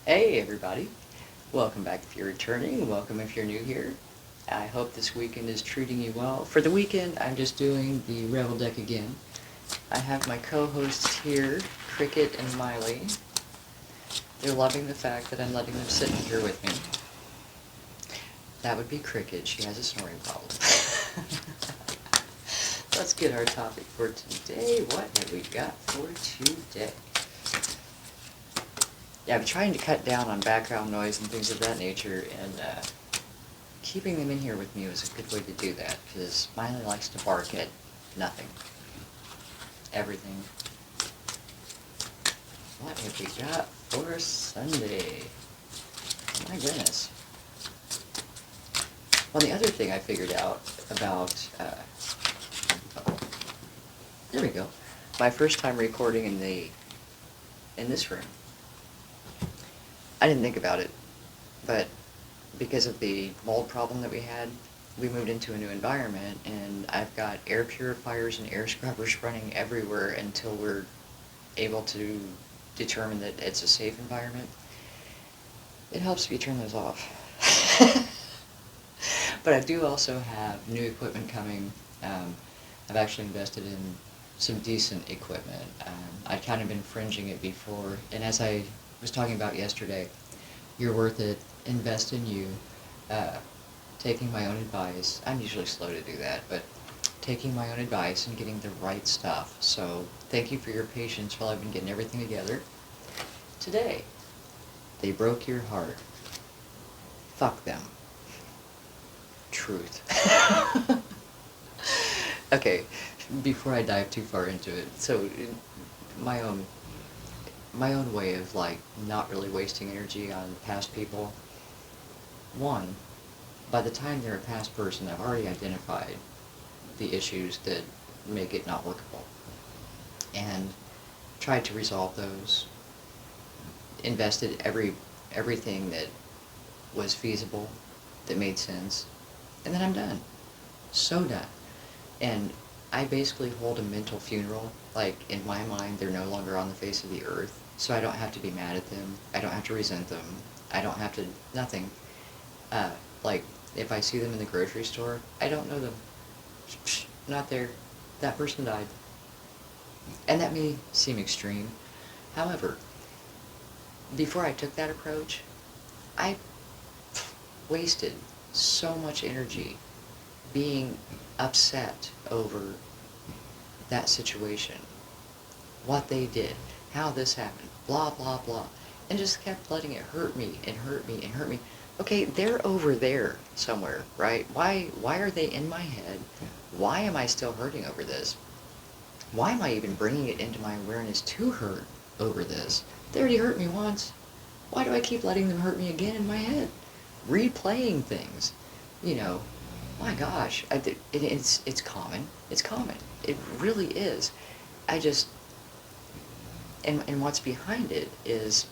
Hey everybody, welcome back if you're returning, welcome if you're new here. I hope this weekend is treating you well. For the weekend, I'm just doing the Rebel deck again. I have my co-hosts here, Cricket and Miley. They're loving the fact that I'm letting them sit in here with me. That would be Cricket, she has a snoring problem. Let's get our topic for today. What have we got for today? Yeah, I'm trying to cut down on background noise and things of that nature, and keeping them in here with me was a good way to do that, because Miley likes to bark at nothing. Everything. What have we got for Sunday? My goodness. Well, the other thing I figured out about, there we go, my first time recording in this room. I didn't think about it, but because of the mold problem that we had, we moved into a new environment, and I've got air purifiers and air scrubbers running everywhere until we're able to determine that it's a safe environment. It helps if you turn those off. But I do also have new equipment coming. I've actually invested in some decent equipment. I'd kind of been fringing it before, and as I was talking about yesterday, you're worth it, invest in you, taking my own advice. I'm usually slow to do that, but taking my own advice and getting the right stuff. So thank you for your patience while I've been getting everything together. Today, they broke your heart. Fuck them. Truth. Okay, before I dive too far into it, so my own way of like not really wasting energy on past people. One, by the time they're a past person, I've already identified the issues that make it not workable and tried to resolve those. Invested everything that was feasible, that made sense, and then I'm done. So done. And I basically hold a mental funeral. Like, in my mind, they're no longer on the face of the earth, so I don't have to be mad at them. I don't have to resent them. I don't have to, nothing. Like, if I see them in the grocery store, I don't know them. Not there. That person died. And that may seem extreme. However, before I took that approach, I wasted so much energy being upset over that situation, what they did, how this happened, blah, blah, blah, and just kept letting it hurt me and hurt me and hurt me. Okay, they're over there somewhere, right? Why are they in my head? Why am I still hurting over this? Why am I even bringing it into my awareness to hurt over this? They already hurt me once. Why do I keep letting them hurt me again in my head? Replaying things, you know. My gosh, it's common. It's common. It really is. I just, and what's behind it is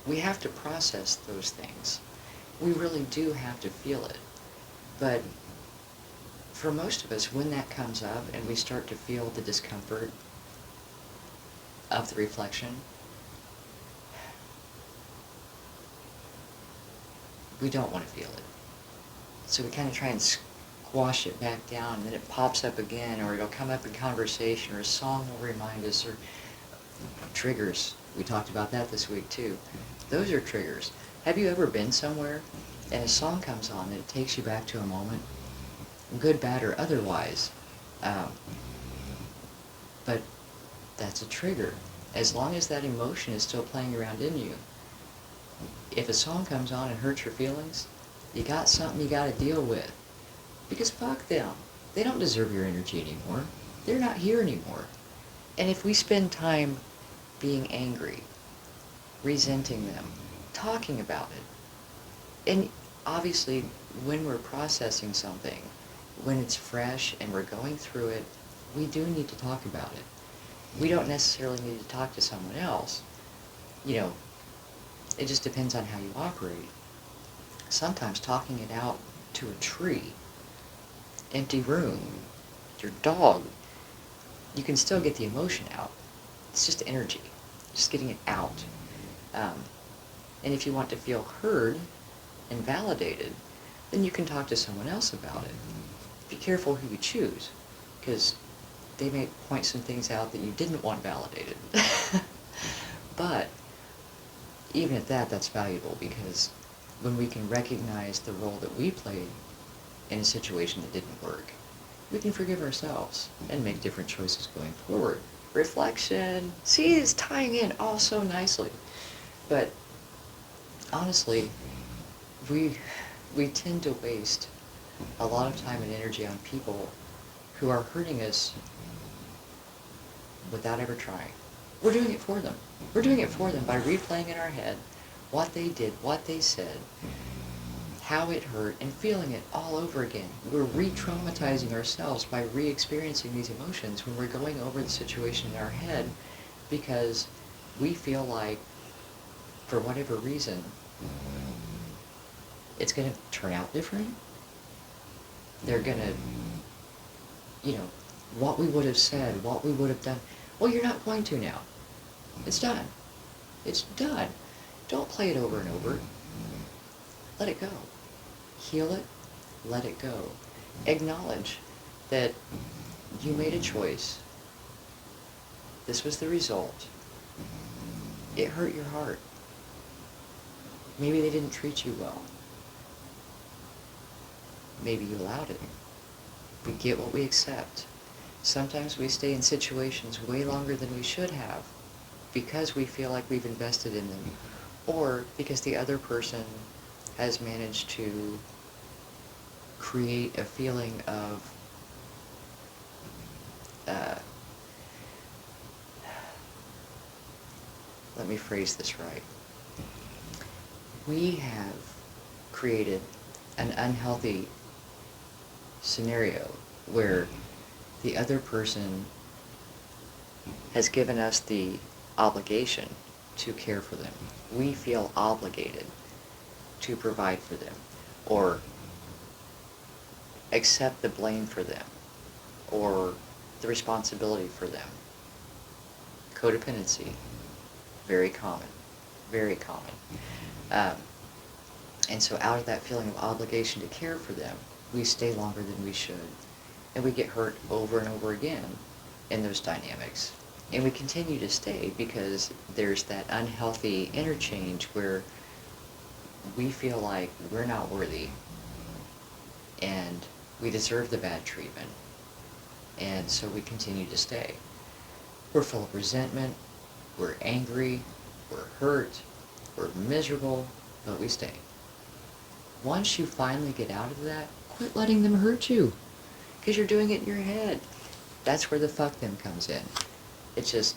we have to process those things. We really do have to feel it. But for most of us, when that comes up and we start to feel the discomfort of the reflection, we don't want to feel it. So we kind of try and squash it back down, and then it pops up again, or it'll come up in conversation, or a song will remind us, or triggers. We talked about that this week too. Those are triggers. Have you ever been somewhere and a song comes on and it takes you back to a moment, good, bad, or otherwise? But that's a trigger. As long as that emotion is still playing around in you, if a song comes on and hurts your feelings, you got something you got to deal with. Because fuck them. They don't deserve your energy anymore. They're not here anymore. And if we spend time being angry, resenting them, talking about it, and obviously when we're processing something, when it's fresh and we're going through it, we do need to talk about it. We don't necessarily need to talk to someone else. You know, it just depends on how you operate. Sometimes talking it out to a tree, empty room, your dog, you can still get the emotion out. It's just energy. just getting it out. Um, and if you want to feel heard and validated, then you can talk to someone else about it. Be careful who you choose, because they may point some things out that you didn't want validated. But even at that, that's valuable, because when we can recognize the role that we played in a situation that didn't work, we can forgive ourselves and make different choices going forward. Reflection, see, it's tying in all so nicely. But honestly, we tend to waste a lot of time and energy on people who are hurting us without ever trying. We're doing it for them. We're doing it for them by replaying in our head what they did, what they said, how it hurt, and feeling it all over again. We're re-traumatizing ourselves by re-experiencing these emotions when we're going over the situation in our head, because we feel like, for whatever reason, it's going to turn out different. They're going to, what we would have said, what we would have done. Well, you're not going to now. It's done. It's done. Don't play it over and over. Let it go. Heal it. Let it go. Acknowledge that you made a choice. This was the result. It hurt your heart. Maybe they didn't treat you well. Maybe you allowed it. We get what we accept. Sometimes we stay in situations way longer than we should have because we feel like we've invested in them, or because the other person has managed to create a feeling of let me phrase this right. We have created an unhealthy scenario where the other person has given us the obligation to care for them. We feel obligated to provide for them, or accept the blame for them, or the responsibility for them. Codependency, very common, very common. And so out of that feeling of obligation to care for them, we stay longer than we should. And we get hurt over and over again in those dynamics. And we continue to stay because there's that unhealthy interchange where we feel like we're not worthy and we deserve the bad treatment. And so we continue to stay. We're full of resentment, we're angry, we're hurt, we're miserable, but we stay. Once you finally get out of that, quit letting them hurt you, because you're doing it in your head. That's where the fuck them comes in. It's just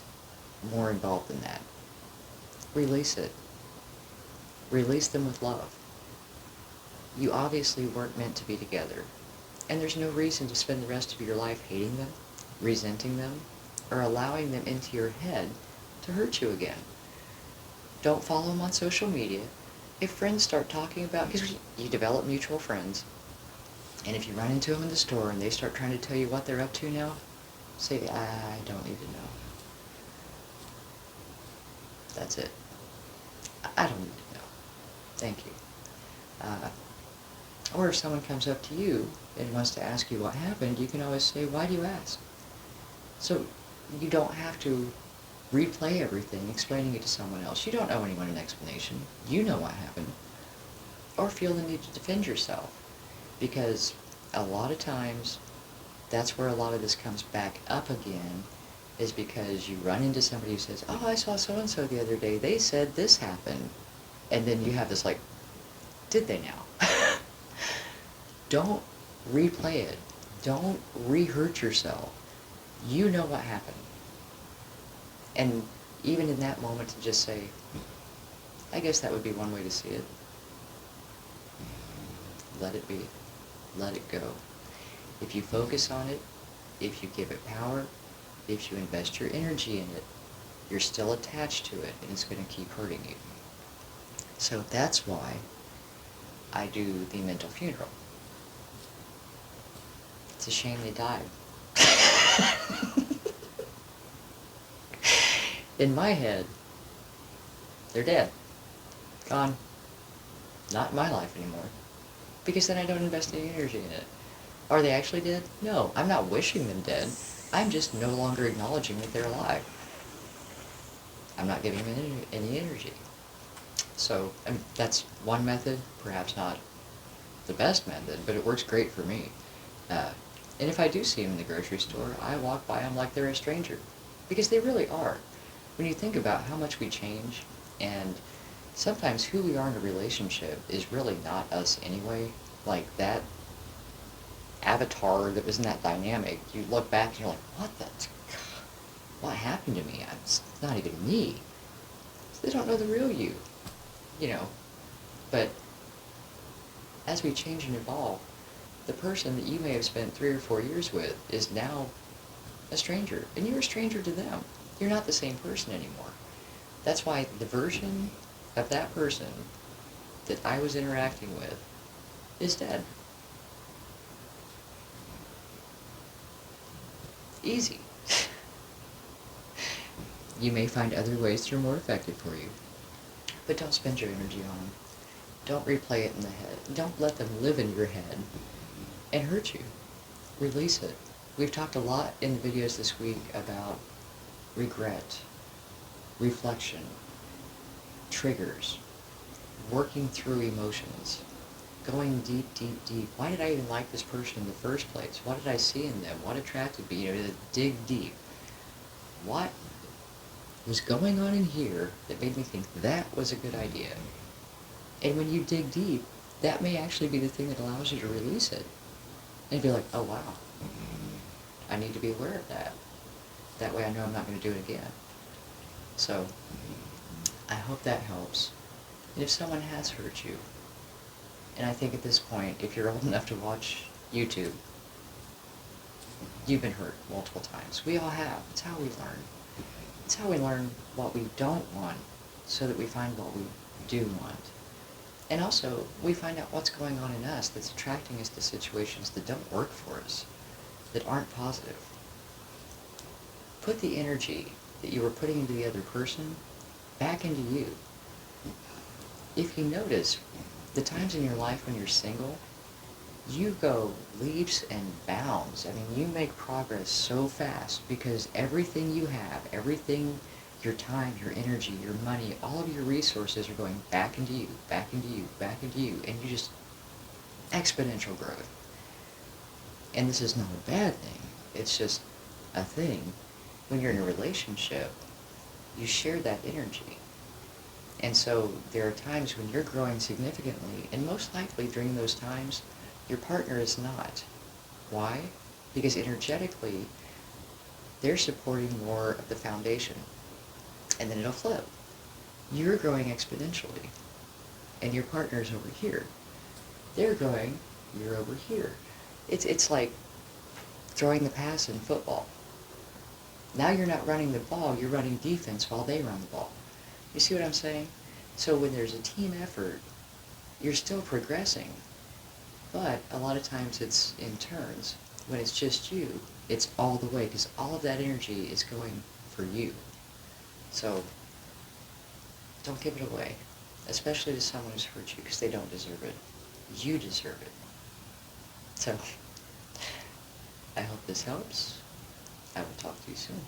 more involved than that. Release it. Release them with love. You obviously weren't meant to be together, and there's no reason to spend the rest of your life hating them, resenting them, or allowing them into your head to hurt you again. Don't follow them on social media. If friends start talking about, because you develop mutual friends, and if you run into them in the store and they start trying to tell you what they're up to now, say, I don't need to know. That's it. I don't need to know. Thank you. Or if someone comes up to you and wants to ask you what happened, you can always say, why do you ask? So you don't have to replay everything, explaining it to someone else. You don't owe anyone an explanation. You know what happened. Or feel the need to defend yourself. Because a lot of times, that's where a lot of this comes back up again, is because you run into somebody who says, oh, I saw so-and-so the other day, they said this happened. And then you have this like, did they now? Don't replay it. Don't re-hurt yourself. You know what happened. And even in that moment to just say, I guess that would be one way to see it. Let it be. Let it go. If you focus on it, if you give it power, if you invest your energy in it, you're still attached to it, and it's going to keep hurting you. So that's why I do the mental funeral. It's a shame they died. In my head, They're dead. Gone. Not in my life anymore. Because then I don't invest any energy in it. Are they actually dead? No, I'm not wishing them dead. I'm just no longer acknowledging that they're alive. I'm not giving them any energy. So, that's one method, perhaps not the best method, but it works great for me. Uh, and if I do see them in the grocery store, I walk by them like they're a stranger. Because they really are. When you think about how much we change, and sometimes who we are in a relationship is really not us anyway. Like that avatar that was in that dynamic, you look back and you're like, what happened to me? It's not even me. They don't know the real you, you know. But as we change and evolve, the person that you may have spent 3 or 4 years with is now a stranger, and you're a stranger to them. You're not the same person anymore. That's why the version of that person that I was interacting with is dead. Easy. You may find other ways that are more effective for you, but don't spend your energy on them. Don't replay it in the head. Don't let them live in your head and hurt you. Release it. We've talked a lot in the videos this week about regret, reflection, triggers, working through emotions, going deep, deep, deep. Why did I even like this person in the first place? What did I see in them? What attracted me? To dig deep. What was going on in here that made me think that was a good idea? And when you dig deep, that may actually be the thing that allows you to release it. And be like, oh wow, I need to be aware of that. That way I know I'm not going to do it again. So, I hope that helps. And if someone has hurt you, and I think at this point, if you're old enough to watch YouTube, you've been hurt multiple times. We all have. It's how we learn. It's how we learn what we don't want, so that we find what we do want. And also, we find out what's going on in us that's attracting us to situations that don't work for us, that aren't positive. Put the energy that you were putting into the other person back into you. If you notice, the times in your life when you're single, you go leaps and bounds. I mean, you make progress so fast because everything you have, everything, your time, your energy, your money, all of your resources are going back into you, back into you, back into you, and you just exponential growth. And this is not a bad thing. It's just a thing. When you're in a relationship, you share that energy. And so there are times when you're growing significantly, and most likely during those times, your partner is not. Why? Because energetically, they're supporting more of the foundation. And then it'll flip. You're growing exponentially, and your partner's over here. They're growing, you're over here. It's like throwing the pass in football. Now you're not running the ball, you're running defense while they run the ball. You see what I'm saying? So when there's a team effort, you're still progressing. But a lot of times it's in turns. When it's just you, it's all the way, because all of that energy is going for you. So, don't give it away, especially to someone who's hurt you, because they don't deserve it. You deserve it. So, I hope this helps. I will talk to you soon.